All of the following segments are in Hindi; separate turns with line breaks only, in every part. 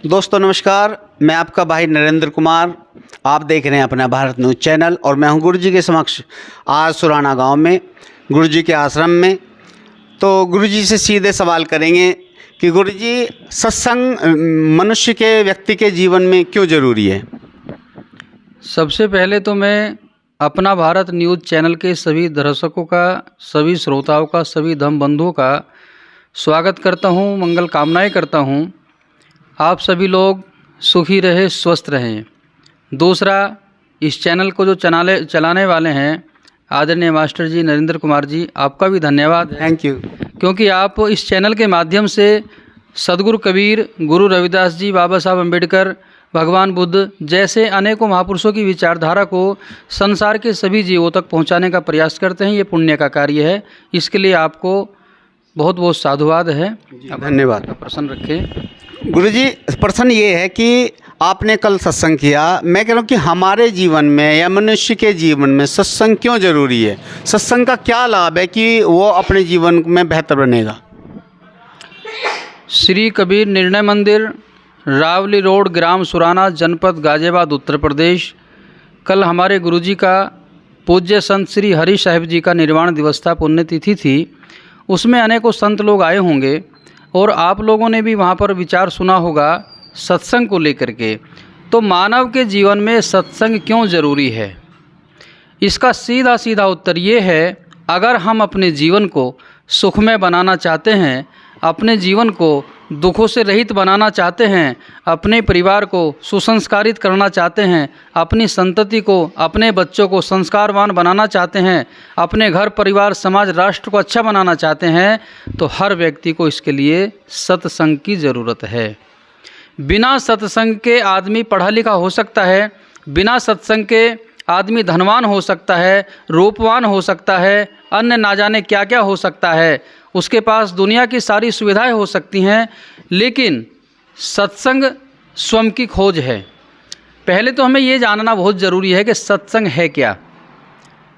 दोस्तों नमस्कार, मैं आपका भाई नरेंद्र कुमार। आप देख रहे हैं अपना भारत न्यूज़ चैनल और मैं हूं गुरु जी के समक्ष आज सुराना गांव में गुरु जी के आश्रम में। तो गुरु जी से सीधे सवाल करेंगे कि गुरु जी, सत्संग मनुष्य के व्यक्ति के जीवन में क्यों ज़रूरी है?
सबसे पहले तो मैं अपना भारत न्यूज़ चैनल के सभी दर्शकों का, सभी श्रोताओं का, सभी धम्म बंधुओं का स्वागत करता हूं, मंगल कामनाएं करता हूं। आप सभी लोग सुखी रहे, स्वस्थ रहें। दूसरा, इस चैनल को जो चलाने वाले हैं आदरणीय मास्टर जी नरेंद्र कुमार जी, आपका भी धन्यवाद है।
Thank you.
क्योंकि आप इस चैनल के माध्यम से सदगुरु कबीर, गुरु रविदास जी, बाबा साहब अम्बेडकर, भगवान बुद्ध जैसे अनेकों महापुरुषों की विचारधारा को संसार के सभी जीवों तक पहुंचाने का प्रयास करते हैं। ये पुण्य का कार्य है। इसके लिए आपको बहुत बहुत साधुवाद है।
धन्यवाद।
प्रसन्न रखें।
गुरु जी, प्रश्न ये है कि आपने कल सत्संग किया। मैं कह रहा हूँ कि हमारे जीवन में या मनुष्य के जीवन में सत्संग क्यों ज़रूरी है? सत्संग का क्या लाभ है कि वो अपने जीवन में बेहतर बनेगा?
श्री कबीर निर्णय मंदिर, रावली रोड, ग्राम सुराना, जनपद गाजियाबाद, उत्तर प्रदेश। कल हमारे गुरुजी का पूज्य संत श्री हरि साहिब जी का निर्वाण दिवस था, पुण्यतिथि थी। उसमें अनेकों संत लोग आए होंगे और आप लोगों ने भी वहाँ पर विचार सुना होगा सत्संग को लेकर के। तो मानव के जीवन में सत्संग क्यों ज़रूरी है, इसका सीधा सीधा उत्तर ये है, अगर हम अपने जीवन को सुखमय बनाना चाहते हैं, अपने जीवन को दुखों से रहित बनाना चाहते हैं, अपने परिवार को सुसंस्कारित करना चाहते हैं, अपनी संतति को, अपने बच्चों को संस्कारवान बनाना चाहते हैं, अपने घर परिवार समाज राष्ट्र को अच्छा बनाना चाहते हैं, तो हर व्यक्ति को इसके लिए सत्संग की ज़रूरत है। बिना सत्संग के आदमी पढ़ा लिखा हो सकता है, बिना सत्संग के आदमी धनवान हो सकता है, रूपवान हो सकता है, अन्य ना जाने क्या क्या हो सकता है, उसके पास दुनिया की सारी सुविधाएं हो सकती हैं, लेकिन सत्संग स्वयं की खोज है। पहले तो हमें ये जानना बहुत ज़रूरी है कि सत्संग है क्या।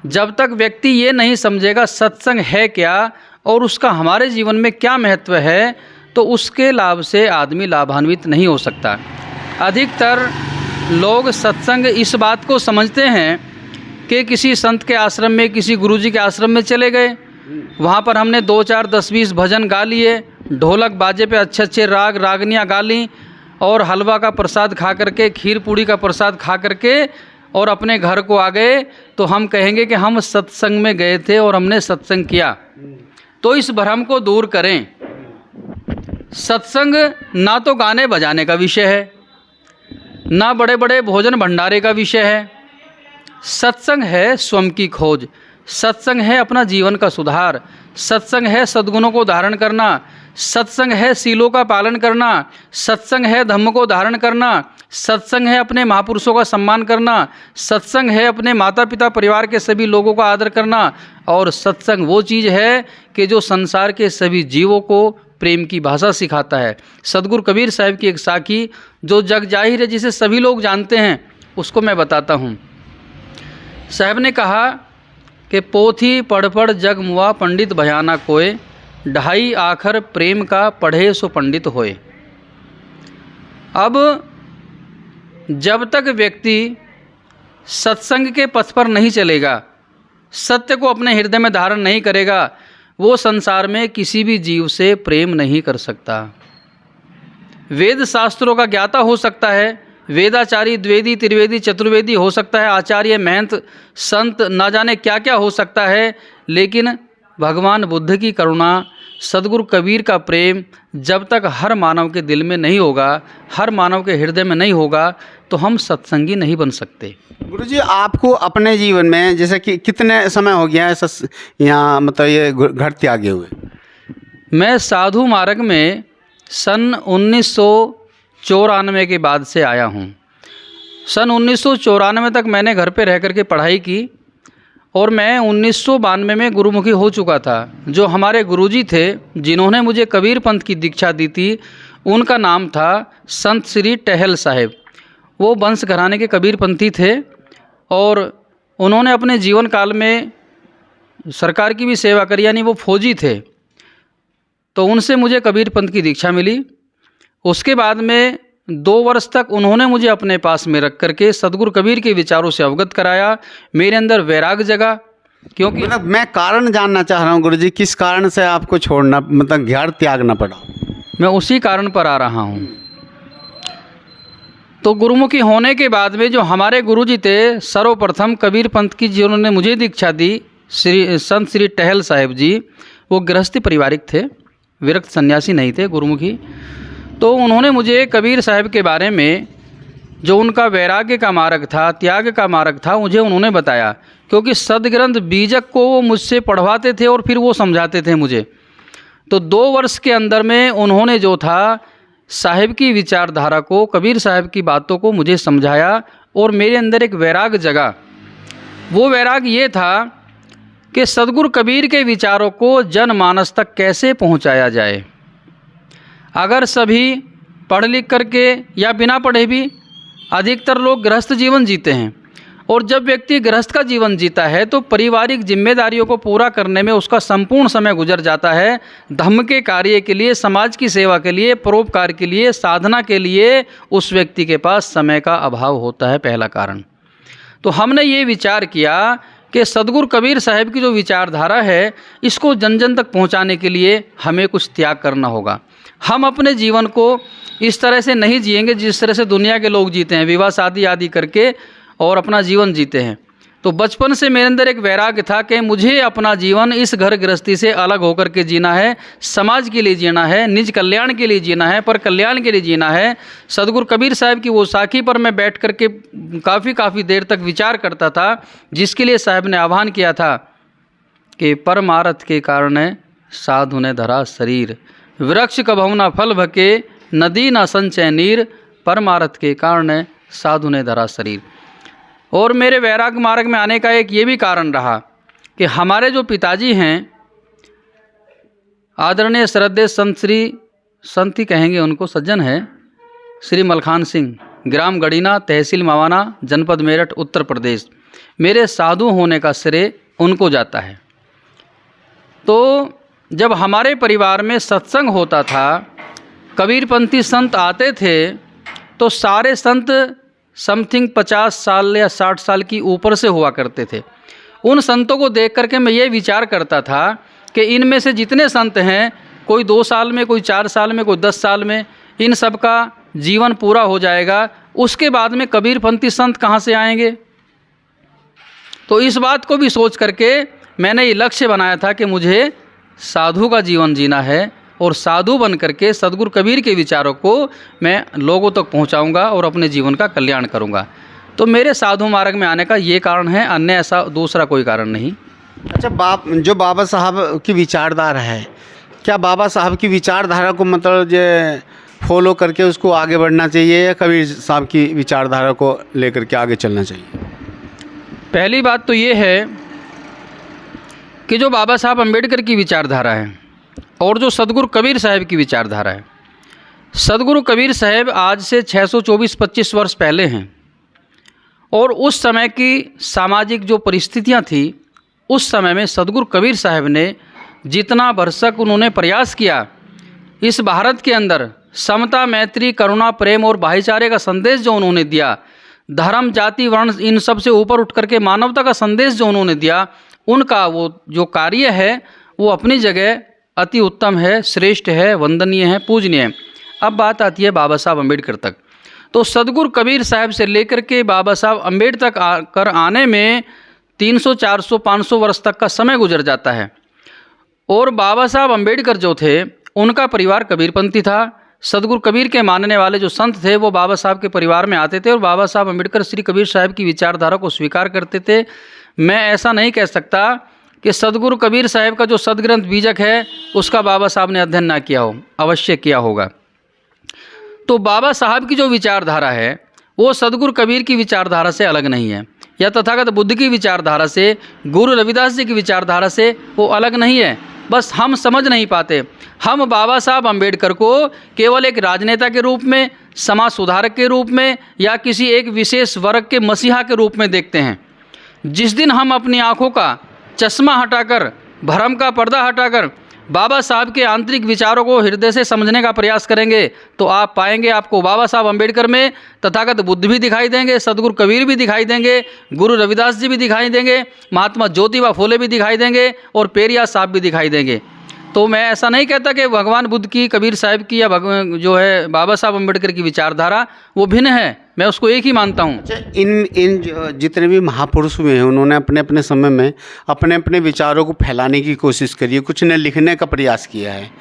जब तक व्यक्ति ये नहीं समझेगा सत्संग है क्या और उसका हमारे जीवन में क्या महत्व है, तो उसके लाभ से आदमी लाभान्वित नहीं हो सकता। अधिकतर लोग सत्संग इस बात को समझते हैं कि किसी संत के आश्रम में, किसी गुरुजी के आश्रम में चले गए, वहाँ पर हमने 2, 4, 10, 20 भजन गा लिए, ढोलक बाजे पे अच्छे अच्छे राग रागनियाँ गा लीं और हलवा का प्रसाद खा करके, खीर पूड़ी का प्रसाद खा करके और अपने घर को आ गए, तो हम कहेंगे कि हम सत्संग में गए थे और हमने सत्संग किया। तो इस भ्रम को दूर करें। सत्संग ना तो गाने बजाने का विषय है, ना बड़े बड़े भोजन भंडारे का विषय है। सत्संग है स्वयं की खोज, सत्संग है अपना जीवन का सुधार, सत्संग है सद्गुणों को धारण करना, सत्संग है सीलों का पालन करना, सत्संग है धम्म को धारण करना, सत्संग है अपने महापुरुषों का सम्मान करना, सत्संग है अपने माता पिता परिवार के सभी लोगों का आदर करना, और सत्संग वो चीज़ है कि जो संसार के सभी जीवों को प्रेम की भाषा सिखाता है। सदगुरु कबीर साहिब की एक साखी जो जग जाहिर है, जिसे सभी लोग जानते हैं, उसको मैं बताता हूँ। साहब ने कहा कि पोथी पढ़ पढ़ जग मुआ, पंडित भयाना कोय, ढाई आखर प्रेम का पढ़े सो पंडित होए। अब जब तक व्यक्ति सत्संग के पथ पर नहीं चलेगा, सत्य को अपने हृदय में धारण नहीं करेगा, वो संसार में किसी भी जीव से प्रेम नहीं कर सकता। वेद शास्त्रों का ज्ञाता हो सकता है, वेदाचारी, द्विवेदी, त्रिवेदी, चतुर्वेदी हो सकता है, आचार्य, महंत, संत, ना जाने क्या क्या हो सकता है, लेकिन भगवान बुद्ध की करुणा, सदगुरु कबीर का प्रेम जब तक हर मानव के दिल में नहीं होगा, हर मानव के हृदय में नहीं होगा, तो हम सत्संगी नहीं बन सकते।
गुरुजी, आपको अपने जीवन में जैसे कि कितने समय हो गया है यहाँ मतलब ये घर त्यागे हुए?
मैं साधु मार्ग में सन 1994 के बाद से आया हूँ। सन 1994 तक मैंने घर पे रह करके पढ़ाई की और मैं 1992 में गुरुमुखी हो चुका था। जो हमारे गुरुजी थे जिन्होंने मुझे कबीर पंथ की दीक्षा दी थी, उनका नाम था संत श्री टहल साहिब। वो वंश घराने के कबीर पंथी थे और उन्होंने अपने जीवन काल में सरकार की भी सेवा करी, यानी वो फौजी थे। तो उनसे मुझे कबीर पंथ की दीक्षा मिली। उसके बाद में 2 वर्ष तक उन्होंने मुझे अपने पास में रख करके सदगुरु कबीर के विचारों से अवगत कराया। मेरे अंदर वैराग्य जगा, क्योंकि
मतलब मैं कारण जानना चाह रहा हूँ गुरुजी, किस कारण से आपको छोड़ना, मतलब ज्ञान त्यागना पड़ा?
मैं उसी कारण पर आ रहा हूँ। तो गुरुमुखी होने के बाद में जो हमारे गुरुजी थे, सर्वप्रथम कबीर पंथ की जिन्होंने मुझे दीक्षा दी, संत श्री टहल साहिब जी, वो गृहस्थी पारिवारिक थे, विरक्त सन्यासी नहीं थे, गुरुमुखी। तो उन्होंने मुझे कबीर साहब के बारे में जो उनका वैराग्य का मार्ग था, त्याग का मार्ग था, मुझे उन्होंने बताया। क्योंकि सदग्रंथ बीजक को वो मुझसे पढ़वाते थे और फिर वो समझाते थे मुझे। तो 2 वर्ष के अंदर में उन्होंने जो था साहिब की विचारधारा को, कबीर साहब की बातों को मुझे समझाया और मेरे अंदर एक वैराग जगा। वो वैराग ये था कि सदगुरु कबीर के विचारों को जनमानस तक कैसे पहुंचाया जाए। अगर सभी पढ़ लिख करके या बिना पढ़े भी अधिकतर लोग गृहस्थ जीवन जीते हैं, और जब व्यक्ति गृहस्थ का जीवन जीता है तो पारिवारिक जिम्मेदारियों को पूरा करने में उसका संपूर्ण समय गुजर जाता है। धर्म के कार्य के लिए, समाज की सेवा के लिए, परोपकार के लिए, साधना के लिए उस व्यक्ति के पास समय का अभाव होता है, पहला कारण। तो हमने ये विचार किया कि सदगुरु कबीर साहब की जो विचारधारा है, इसको जन जन तक पहुंचाने के लिए हमें कुछ त्याग करना होगा। हम अपने जीवन को इस तरह से नहीं जिएंगे जिस तरह से दुनिया के लोग जीते हैं, विवाह शादी आदि करके और अपना जीवन जीते हैं। तो बचपन से मेरे अंदर एक वैराग्य था कि मुझे अपना जीवन इस घर गृहस्थी से अलग होकर के जीना है, समाज के लिए जीना है, निज कल्याण के लिए जीना है, पर कल्याण के लिए जीना है। सदगुरु कबीर साहब की वो साखी पर मैं बैठ कर के काफ़ी देर तक विचार करता था, जिसके लिए साहब ने आह्वान किया था कि परमारथ के कारण साधु ने धरा शरीर, वृक्ष कभऊ न फल भके, नदी न संचय नीर, परमारथ के कारण साधु ने धरा शरीर। और मेरे वैराग मार्ग में आने का एक ये भी कारण रहा कि हमारे जो पिताजी हैं, आदरणीय श्रद्धेय संत श्री, संत ही कहेंगे उनको, सज्जन है, श्री मलखान सिंह, ग्राम गड़ीना, तहसील मवाना, जनपद मेरठ, उत्तर प्रदेश। मेरे साधु होने का श्रेय उनको जाता है। तो जब हमारे परिवार में सत्संग होता था, कबीरपंथी संत आते थे, तो सारे संत समथिंग 50 साल या 60 साल की ऊपर से हुआ करते थे। उन संतों को देख करके मैं ये विचार करता था कि इनमें से जितने संत हैं, कोई 2 साल में, कोई 4 साल में, कोई 10 साल में, इन सब का जीवन पूरा हो जाएगा। उसके बाद में कबीरपंथी संत कहाँ से आएंगे? तो इस बात को भी सोच करके मैंने ये लक्ष्य बनाया था कि मुझे साधु का जीवन जीना है और साधु बन करके सदगुरु कबीर के विचारों को मैं लोगों तक पहुंचाऊंगा और अपने जीवन का कल्याण करूंगा। तो मेरे साधु मार्ग में आने का ये कारण है, अन्य ऐसा दूसरा कोई कारण नहीं।
अच्छा, जो बाबा साहब की विचारधारा है, क्या बाबा साहब की विचारधारा को मतलब जो फॉलो करके उसको आगे बढ़ना चाहिए या कबीर साहब की विचारधारा को लेकर के आगे चलना चाहिए?
पहली बात तो ये है कि जो बाबा साहब अम्बेडकर की विचारधारा है और जो सदगुरु कबीर साहब की विचारधारा है, सदगुरु कबीर साहब आज से 624-25 वर्ष पहले हैं, और उस समय की सामाजिक जो परिस्थितियां थी, उस समय में सदगुरु कबीर साहब ने जितना भरसक उन्होंने प्रयास किया, इस भारत के अंदर समता, मैत्री, करुणा, प्रेम और भाईचारे का संदेश जो उन्होंने दिया, धर्म, जाति, वर्ण, इन सब से ऊपर उठ करके मानवता का संदेश जो उन्होंने दिया, उनका वो जो कार्य है वो अपनी जगह अति उत्तम है, श्रेष्ठ है, वंदनीय है, पूजनीय है। अब बात आती है बाबा साहब अम्बेडकर तक। तो सदगुरु कबीर साहब से लेकर के बाबा साहब अम्बेडकर तक आकर आने में 300, 400, 500 वर्ष तक का समय गुजर जाता है। और बाबा साहब अम्बेडकर जो थे, उनका परिवार कबीरपंथी था। सदगुरु कबीर के मानने वाले जो संत थे वो बाबा साहब के परिवार में आते थे और बाबा साहब अम्बेडकर श्री कबीर साहब की विचारधारा को स्वीकार करते थे। मैं ऐसा नहीं कह सकता कि सदगुरु कबीर साहब का जो सदग्रंथ बीजक है उसका बाबा साहब ने अध्ययन ना किया हो, अवश्य किया होगा। तो बाबा साहब की जो विचारधारा है वो सदगुरु कबीर की विचारधारा से अलग नहीं है, या तथागत बुद्ध की विचारधारा से, गुरु रविदास जी की विचारधारा से वो अलग नहीं है। बस हम समझ नहीं पाते। हम बाबा साहब अम्बेडकर को केवल एक राजनेता के रूप में, समाज सुधारक के रूप में या किसी एक विशेष वर्ग के मसीहा के रूप में देखते हैं। जिस दिन हम अपनी आँखों का चश्मा हटाकर, भरम का पर्दा हटाकर बाबा साहब के आंतरिक विचारों को हृदय से समझने का प्रयास करेंगे तो आप पाएंगे आपको बाबा साहब अम्बेडकर में तथागत बुद्ध भी दिखाई देंगे, सदगुरु कबीर भी दिखाई देंगे, गुरु रविदास जी भी दिखाई देंगे, महात्मा ज्योतिबा फुले भी दिखाई देंगे और पेरिया साहब भी दिखाई देंगे। तो मैं ऐसा नहीं कहता कि भगवान बुद्ध की, कबीर साहब की या जो है बाबा साहब अम्बेडकर की विचारधारा वो भिन्न है, मैं उसको एक ही मानता हूँ।
इन जितने भी महापुरुष हुए हैं उन्होंने अपने अपने समय में अपने अपने विचारों को फैलाने की कोशिश करी है, कुछ ने लिखने का प्रयास किया है।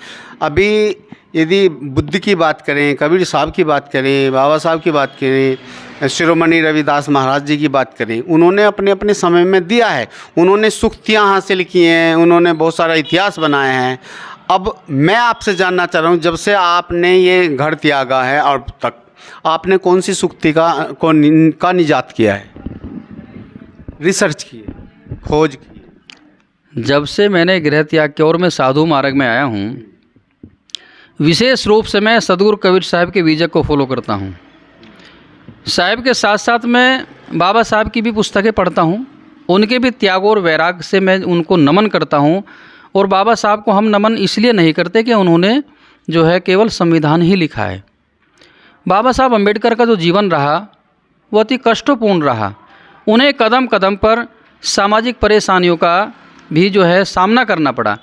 अभी यदि बुद्ध की बात करें, कबीर साहब की बात करें, बाबा साहब की बात करें, शिरोमणि रविदास महाराज जी की बात करें, उन्होंने अपने अपने समय में दिया है, उन्होंने सुख्तियाँ हासिल की हैं, उन्होंने बहुत सारा इतिहास बनाए हैं। अब मैं आपसे जानना चाह रहा हूँ, जब से आपने ये घर त्यागा है और तक आपने कौन सी सुक्ति का निजात किया है, रिसर्च की है, खोज की है?
जब से मैंने गृह त्याग किया और मैं साधु मार्ग में आया हूँ, विशेष रूप से मैं सदगुरु कबीर साहब के बीजक को फॉलो करता हूँ। साहब के साथ साथ मैं बाबा साहब की भी पुस्तकें पढ़ता हूँ, उनके भी त्याग और वैराग से मैं उनको नमन करता हूँ। और बाबा साहब को हम नमन इसलिए नहीं करते कि उन्होंने जो है केवल संविधान ही लिखा है। बाबा साहब अम्बेडकर का जो जीवन रहा वो अति कष्टपूर्ण रहा। उन्हें कदम कदम पर सामाजिक परेशानियों का भी जो है सामना करना पड़ा।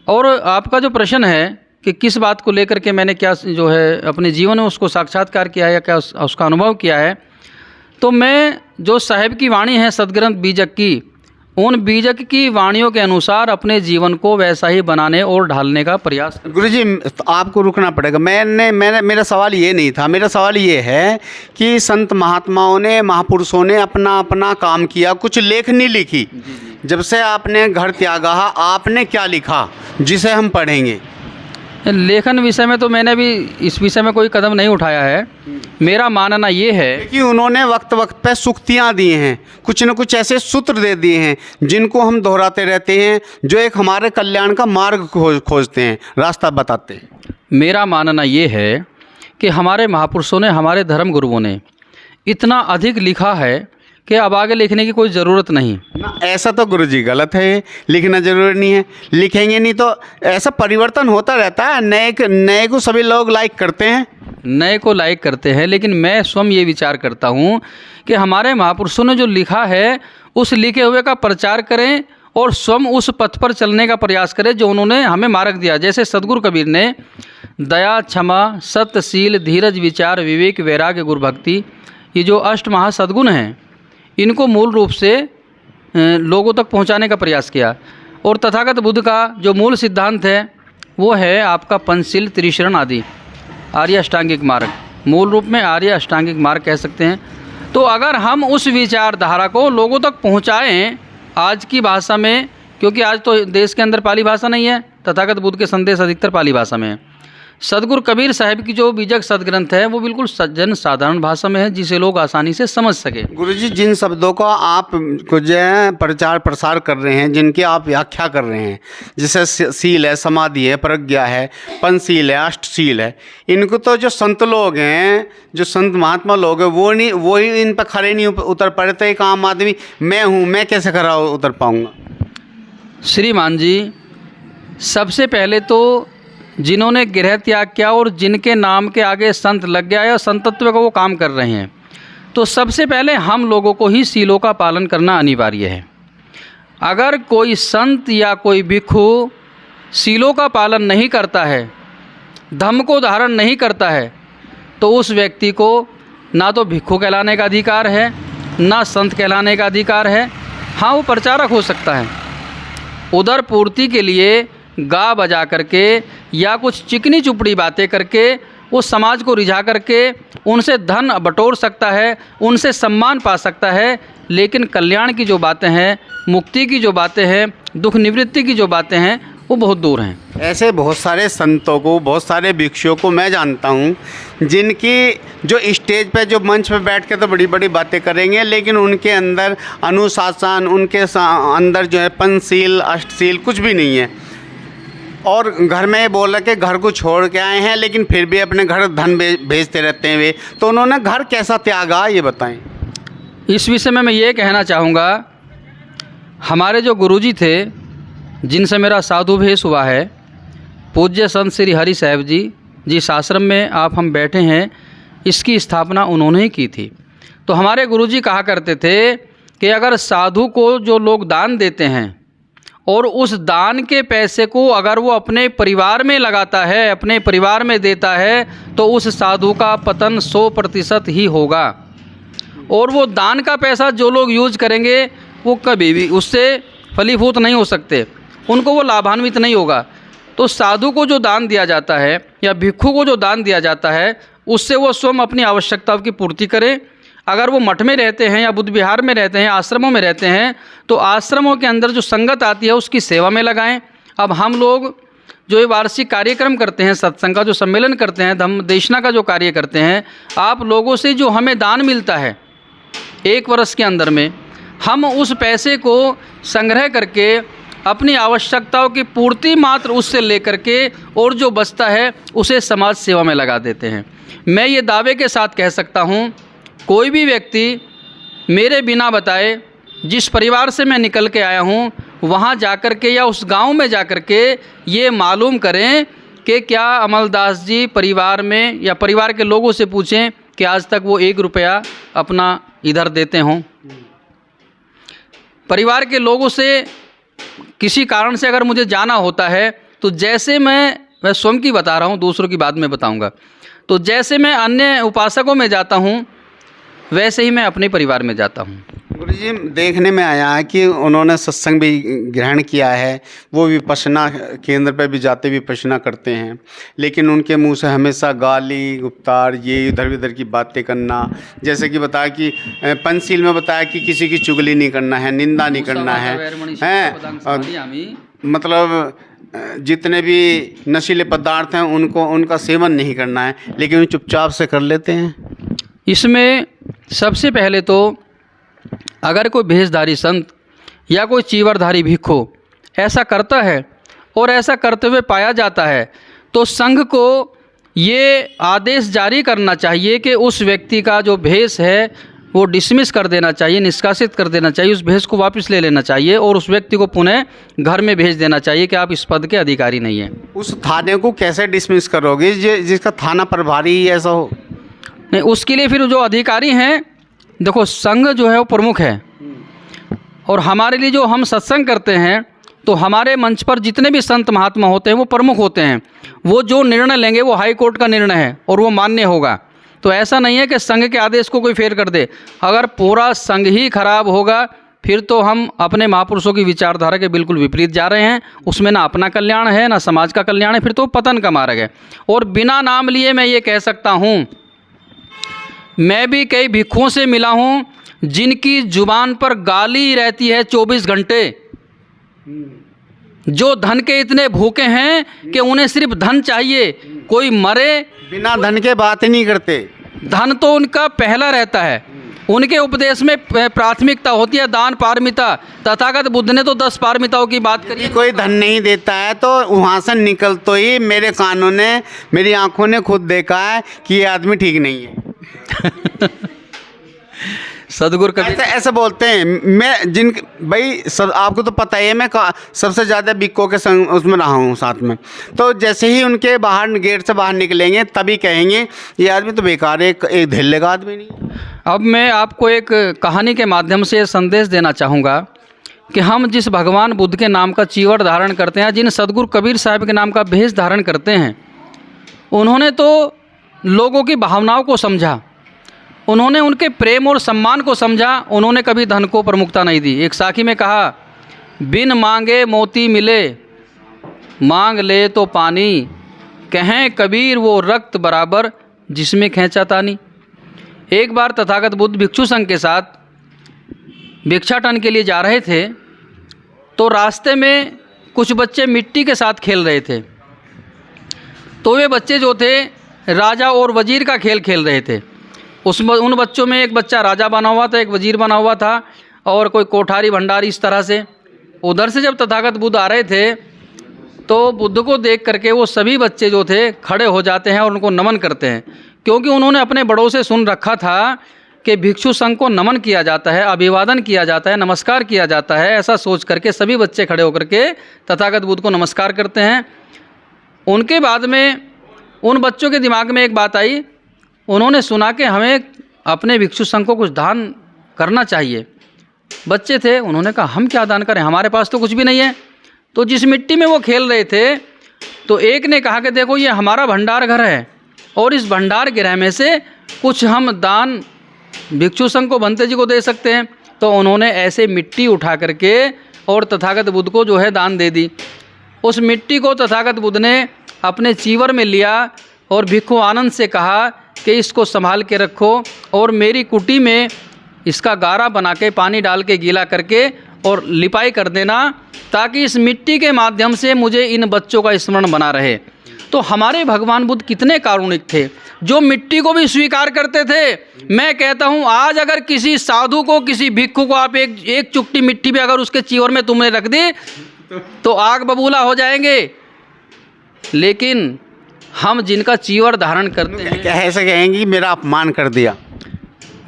और आपका जो प्रश्न है कि किस बात को लेकर के मैंने क्या जो है अपने जीवन में उसको साक्षात्कार किया है या क्या उसका अनुभव किया है, तो मैं जो साहिब की वाणी है सदग्रंथ बीजक की, उन बीजक की वाणियों के अनुसार अपने जीवन को वैसा ही बनाने और ढालने का प्रयास।
गुरुजी आपको रुकना पड़ेगा। मेरा सवाल ये नहीं था, मेरा सवाल ये है कि संत महात्माओं ने, महापुरुषों ने अपना अपना काम किया, कुछ लेख नहीं लिखी। जब से आपने घर त्यागा आपने क्या लिखा जिसे हम पढ़ेंगे?
लेखन विषय में तो मैंने भी इस विषय में कोई कदम नहीं उठाया है। मेरा मानना ये है
कि उन्होंने वक्त वक्त पे सुक्तियाँ दी हैं, कुछ न कुछ ऐसे सूत्र दे दिए हैं जिनको हम दोहराते रहते हैं, जो एक हमारे कल्याण का मार्ग खोजते हैं, रास्ता बताते हैं।
मेरा मानना ये है कि हमारे महापुरुषों ने, हमारे धर्म गुरुओं ने इतना अधिक लिखा है कि अब आगे लिखने की कोई ज़रूरत नहीं
ना। ऐसा तो गुरुजी गलत है, लिखना जरूरी नहीं है। लिखेंगे नहीं तो ऐसा परिवर्तन होता रहता है, नए को सभी लोग लाइक करते हैं,
नए को लाइक करते हैं, लेकिन मैं स्वयं ये विचार करता हूँ कि हमारे महापुरुषों ने जो लिखा है उस लिखे हुए का प्रचार करें और स्वयं उस पथ पर चलने का प्रयास करें जो उन्होंने हमें मार्ग दिया। जैसे सदगुरु कबीर ने दया, क्षमा, सत्यशील, धीरज, विचार, विवेक, वैराग्य, गुरु भक्ति, ये जो अष्ट महासद्गुण हैं, इनको मूल रूप से लोगों तक पहुंचाने का प्रयास किया। और तथागत बुद्ध का जो मूल सिद्धांत है वो है आपका पंचशील, त्रिशरण आदि, आर्य अष्टांगिक मार्ग, मूल रूप में आर्य अष्टांगिक मार्ग कह सकते हैं। तो अगर हम उस विचारधारा को लोगों तक पहुंचाएं आज की भाषा में, क्योंकि आज तो देश के अंदर पाली भाषा नहीं है, तथागत बुद्ध के संदेश अधिकतर पाली भाषा में है। सदगुरु कबीर साहब की जो बीजक सदग्रंथ है वो बिल्कुल जन साधारण भाषा में है, जिसे लोग आसानी से समझ सके।
गुरुजी जिन शब्दों का आप कुछ जो है प्रचार प्रसार कर रहे हैं, जिनकी आप व्याख्या कर रहे हैं, जैसे सील है, समाधि है, प्रज्ञा है, पंचशील है, अष्टशील है, इनको तो जो संत लोग हैं, जो संत महात्मा लोग हैं, वो ही इन पर खड़े नहीं उतर पड़ते। एक आम आदमी मैं हूँ, मैं कैसे खड़ा उतर पाऊँगा?
श्रीमान जी, सबसे पहले तो जिन्होंने गृह त्याग किया और जिनके नाम के आगे संत लग गया या संतत्व का वो काम कर रहे हैं, तो सबसे पहले हम लोगों को ही सीलों का पालन करना अनिवार्य है। अगर कोई संत या कोई भिक्षु सीलों का पालन नहीं करता है, धम्म को धारण नहीं करता है, तो उस व्यक्ति को ना तो भिक्षु कहलाने का अधिकार है, ना संत कहलाने का अधिकार है। हाँ, वो प्रचारक हो सकता है, उदर पूर्ति के लिए गा बजा करके या कुछ चिकनी चुपड़ी बातें करके वो समाज को रिझा करके उनसे धन बटोर सकता है, उनसे सम्मान पा सकता है, लेकिन कल्याण की जो बातें हैं, मुक्ति की जो बातें हैं, दुख निवृत्ति की जो बातें हैं, वो बहुत दूर हैं।
ऐसे बहुत सारे संतों को, बहुत सारे भिक्षुओं को मैं जानता हूँ, जिनकी जो स्टेज पे, जो मंच पे बैठ के तो बड़ी बड़ी बातें करेंगे, लेकिन उनके अंदर अनुशासन, उनके अंदर जो है पंचशील, अष्टशील कुछ भी नहीं है। और घर में बोल रहे कि घर को छोड़ के आए हैं, लेकिन फिर भी अपने घर धन भेजते रहते हैं वे, तो उन्होंने घर कैसा त्यागा, ये बताएं।
इस विषय में मैं ये कहना चाहूँगा, हमारे जो गुरुजी थे, जिनसे मेरा साधु भेष हुआ है, पूज्य संत श्री हरि साहब जी जिस आश्रम में आप हम बैठे हैं, इसकी स्थापना उन्होंने ही की थी। तो हमारे गुरुजी कहा करते थे कि अगर साधु को जो लोग दान देते हैं और उस दान के पैसे को अगर वो अपने परिवार में लगाता है, अपने परिवार में देता है, तो उस साधु का पतन 100% ही होगा। और वो दान का पैसा जो लोग यूज करेंगे वो कभी भी उससे फलीभूत नहीं हो सकते, उनको वो लाभान्वित नहीं होगा। तो साधु को जो दान दिया जाता है या भिक्षु को जो दान दिया जाता है, उससे वो स्वयं अपनी आवश्यकताओं की पूर्ति करें। अगर वो मठ में रहते हैं या बुद्ध विहार में रहते हैं, आश्रमों में रहते हैं, तो आश्रमों के अंदर जो संगत आती है उसकी सेवा में लगाएं। अब हम लोग जो ये वार्षिक कार्यक्रम करते हैं, सत्संग का जो सम्मेलन करते हैं, धम्म देशना का जो कार्य करते हैं, आप लोगों से जो हमें दान मिलता है 1 वर्ष के अंदर में, हम उस पैसे को संग्रह करके अपनी आवश्यकताओं की पूर्ति मात्र उससे लेकर के और जो बचता है उसे समाज सेवा में लगा देते हैं। मैं ये दावे के साथ कह सकता हूँ, कोई भी व्यक्ति मेरे बिना बताए जिस परिवार से मैं निकल के आया हूँ वहाँ जाकर के या उस गांव में जाकर के ये मालूम करें कि क्या अमलदास जी परिवार में या परिवार के लोगों से पूछें कि आज तक वो 1 रुपया अपना इधर देते हों। परिवार के लोगों से किसी कारण से अगर मुझे जाना होता है तो जैसे मैं स्वयं की बता रहा हूँ, दूसरों की बाद में बताऊँगा, तो जैसे मैं अन्य उपासकों में जाता हूँ वैसे ही मैं अपने परिवार में जाता हूँ।
गुरुजी, देखने में आया है कि उन्होंने सत्संग भी ग्रहण किया है, वो विपश्यना केंद्र पर भी जाते विपश्यना करते हैं, लेकिन उनके मुंह से हमेशा गाली गुप्तार, ये इधर उधर की बातें करना, जैसे कि बताया कि पंचशील में बताया कि किसी की चुगली नहीं करना है, निंदा नहीं करना है, मतलब जितने भी नशीले पदार्थ हैं उनका सेवन नहीं करना है, लेकिन वो चुपचाप से कर लेते हैं।
इसमें सबसे पहले तो अगर कोई भेषधारी संत या कोई चीवरधारी भिक्षु ऐसा करता है और ऐसा करते हुए पाया जाता है, तो संघ को ये आदेश जारी करना चाहिए कि उस व्यक्ति का जो भेष है वो डिसमिस कर देना चाहिए, निष्कासित कर देना चाहिए, उस भेष को वापस ले लेना चाहिए और उस व्यक्ति को पुनः घर में भेज देना चाहिए कि आप इस पद के अधिकारी नहीं हैं।
उस थाने को कैसे डिसमिस करोगे जिसका थाना प्रभारी ही ऐसा हो?
नहीं, उसके लिए फिर जो अधिकारी हैं, देखो संघ जो है वो प्रमुख है और हमारे लिए जो हम सत्संग करते हैं तो हमारे मंच पर जितने भी संत महात्मा होते हैं वो प्रमुख होते हैं। वो जो निर्णय लेंगे वो हाई कोर्ट का निर्णय है और वो मान्य होगा। तो ऐसा नहीं है कि संघ के आदेश को कोई फेल कर दे। अगर पूरा संघ ही खराब होगा फिर तो हम अपने महापुरुषों की विचारधारा के बिल्कुल विपरीत जा रहे हैं। उसमें ना अपना कल्याण है ना समाज का कल्याण है, फिर तो पतन का मार्ग है। और बिना नाम लिए मैं ये कह सकता हूँ, मैं भी कई भिक्षुओं से मिला हूँ जिनकी जुबान पर गाली रहती है 24 घंटे, जो धन के इतने भूखे हैं कि उन्हें सिर्फ धन चाहिए, कोई मरे
बिना धन के बात ही नहीं करते।
धन तो उनका पहला रहता है। उनके उपदेश में प्राथमिकता होती है दान पारमिता। तथागत बुद्ध ने तो 10 पारमिताओं की बात करी।
कोई धन नहीं देता है तो वहाँ से निकल तो ही मेरे कानों ने, मेरी आंखों ने खुद देखा है कि ये आदमी ठीक नहीं है।
सदगुरु कबीर
ऐसे बोलते हैं। मैं भाई सब आपको तो पता ही है, मैं सबसे ज़्यादा बिक्को के संग उसमें रहा हूँ साथ में। तो जैसे ही उनके बाहर गेट से बाहर निकलेंगे तभी कहेंगे ये आदमी तो बेकार है, एक ढिल्ले का आदमी नहीं।
अब मैं आपको एक कहानी के माध्यम से संदेश देना चाहूँगा कि हम जिस भगवान बुद्ध के नाम का चीवर धारण करते हैं, जिन सदगुरु कबीर साहब के नाम का भेष धारण करते हैं, उन्होंने तो लोगों की भावनाओं को समझा, उन्होंने उनके प्रेम और सम्मान को समझा। उन्होंने कभी धन को प्रमुखता नहीं दी। एक साखी में कहा, बिन मांगे मोती मिले, मांग ले तो पानी, कहें कबीर वो रक्त बराबर जिसमें खींचा तानी। एक बार तथागत बुद्ध भिक्षु संघ के साथ भिक्षाटन के लिए जा रहे थे, तो रास्ते में कुछ बच्चे मिट्टी के साथ खेल रहे थे। तो वे बच्चे जो थे राजा और वजीर का खेल खेल रहे थे। उन बच्चों में एक बच्चा राजा बना हुआ था, एक वजीर बना हुआ था और कोई कोठारी भंडारी, इस तरह से। उधर से जब तथागत बुद्ध आ रहे थे तो बुद्ध को देख करके वो सभी बच्चे जो थे खड़े हो जाते हैं और उनको नमन करते हैं, क्योंकि उन्होंने अपने बड़ों से सुन रखा था कि भिक्षु संघ को नमन किया जाता है, अभिवादन किया जाता है, नमस्कार किया जाता है। ऐसा सोच करके सभी बच्चे खड़े होकर के तथागत बुद्ध को नमस्कार करते हैं। उनके बाद में उन बच्चों के दिमाग में एक बात आई, उन्होंने सुना कि हमें अपने भिक्षु संघ को कुछ दान करना चाहिए। बच्चे थे, उन्होंने कहा हम क्या दान करें, हमारे पास तो कुछ भी नहीं है। तो जिस मिट्टी में वो खेल रहे थे, तो एक ने कहा कि देखो ये हमारा भंडार घर है और इस भंडार गृह में से कुछ हम दान भिक्षु संघ को, भंते जी को दे सकते हैं। तो उन्होंने ऐसे मिट्टी उठा करके और तथागत बुद्ध को जो है दान दे दी। उस मिट्टी को तथागत बुद्ध ने अपने चीवर में लिया और भिक्षु आनंद से कहा कि इसको संभाल के रखो और मेरी कुटी में इसका गारा बना के पानी डाल के गीला करके और लिपाई कर देना, ताकि इस मिट्टी के माध्यम से मुझे इन बच्चों का स्मरण बना रहे। तो हमारे भगवान बुद्ध कितने कारुणिक थे, जो मिट्टी को भी स्वीकार करते थे। मैं कहता हूँ आज अगर किसी साधु को, किसी भिक्षु को आप एक चुट्टी मिट्टी भी अगर उसके चीवर में तुमने रख दी तो आग बबूला हो जाएंगे। लेकिन हम जिनका चीवर धारण करते हैं,
ऐसे कहेंगे कि मेरा अपमान कर दिया।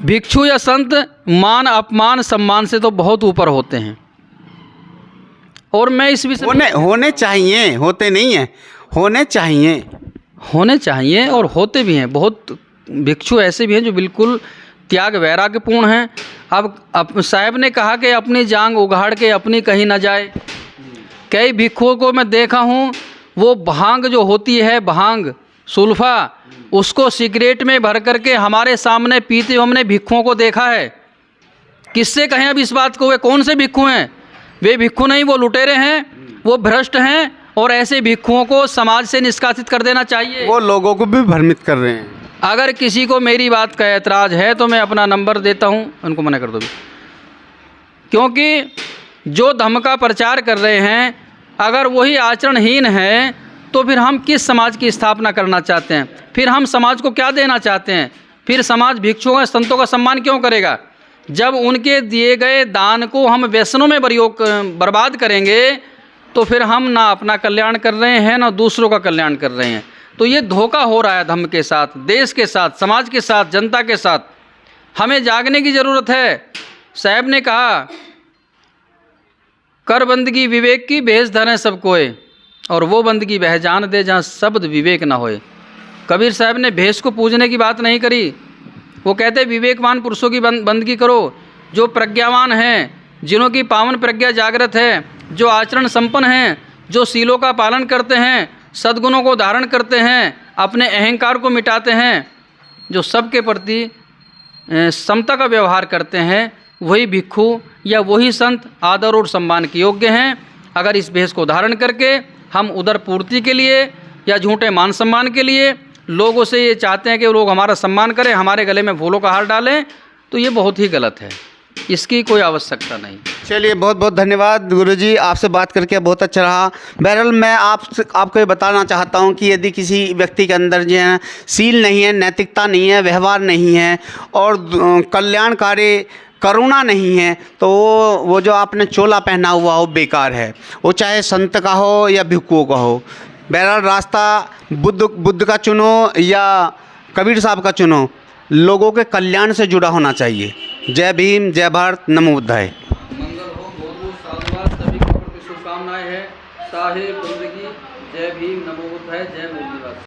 भिक्षु या संत मान अपमान सम्मान से तो बहुत ऊपर होते हैं। और मैं इस विषय
होने चाहिए, होते नहीं हैं, होने चाहिए
और होते भी हैं। बहुत भिक्षु ऐसे भी हैं जो बिल्कुल त्याग वैराग्यपूर्ण हैं। अब साहब ने कहा कि अपनी जांग उघाड़ के अपनी कहीं न जाए। कई भिक्षुओं को मैं देखा हूँ, वो भांग जो होती है, भांग सुल्फा, उसको सिगरेट में भर करके हमारे सामने पीते हुए हमने भिक्षुओं को देखा है। किससे कहें अब इस बात को, वे कौन से भिक्षु हैं? वे भिक्षु नहीं, वो लुटेरे हैं, वो भ्रष्ट हैं। और ऐसे भिक्षुओं को समाज से निष्कासित कर देना चाहिए।
वो लोगों को भी भ्रमित कर रहे हैं।
अगर किसी को मेरी बात का ऐतराज़ है तो मैं अपना नंबर देता हूँ, उनको मना कर दो भी। क्योंकि जो धर्म का प्रचार कर रहे हैं अगर वही आचरणहीन है तो फिर हम किस समाज की स्थापना करना चाहते हैं? फिर हम समाज को क्या देना चाहते हैं? फिर समाज भिक्षुओं संतों का सम्मान क्यों करेगा? जब उनके दिए गए दान को हम व्यसनों में बर्बाद करेंगे तो फिर हम ना अपना कल्याण कर रहे हैं ना दूसरों का कल्याण कर रहे हैं। तो ये धोखा हो रहा है धर्म के साथ, देश के साथ, समाज के साथ, जनता के साथ। हमें जागने की ज़रूरत है। साहब ने कहा कर बंदगी विवेक की, भेष धरें सब कोय, और वो बंदगी वह जान दे जहाँ शब्द विवेक ना होए। कबीर साहब ने भेष को पूजने की बात नहीं करी। वो कहते विवेकवान पुरुषों की बंदगी करो, जो प्रज्ञावान हैं, जिन्हों की पावन प्रज्ञा जागृत है, जो आचरण संपन्न हैं, जो शीलों का पालन करते हैं, सद्गुणों को धारण करते हैं, अपने अहंकार को मिटाते हैं, जो सबके प्रति समता का व्यवहार करते हैं, वही भिक्षु या वही संत आदर और सम्मान के योग्य हैं। अगर इस भेष को धारण करके हम उदर पूर्ति के लिए या झूठे मान सम्मान के लिए लोगों से ये चाहते हैं कि लोग हमारा सम्मान करें, हमारे गले में फूलों का हार डालें, तो ये बहुत ही गलत है। इसकी कोई आवश्यकता नहीं।
चलिए, बहुत बहुत धन्यवाद गुरुजी, आपसे बात करके बहुत अच्छा रहा। बहरहाल मैं आपको ये बताना चाहता हूँ कि यदि किसी व्यक्ति के अंदर जो है सील नहीं है, नैतिकता नहीं है, व्यवहार नहीं है और कल्याणकारी करुणा नहीं है, तो वो जो आपने चोला पहना हुआ हो बेकार है, वो चाहे संत का हो या भिक्षुओं का हो। बहरहाल रास्ता बुद्ध का चुनो या कबीर साहब का चुनो, लोगों के कल्याण से जुड़ा होना चाहिए। जय भीम, जय भारत, नमो बुद्धाय।
मंगल हो, बहुत बहुत साधुवाद, सभी को शुभकामनाएं हैं। साहेब बंदगी, जय भीम, नमो बुद्धाय, जय मूर्तिवाद।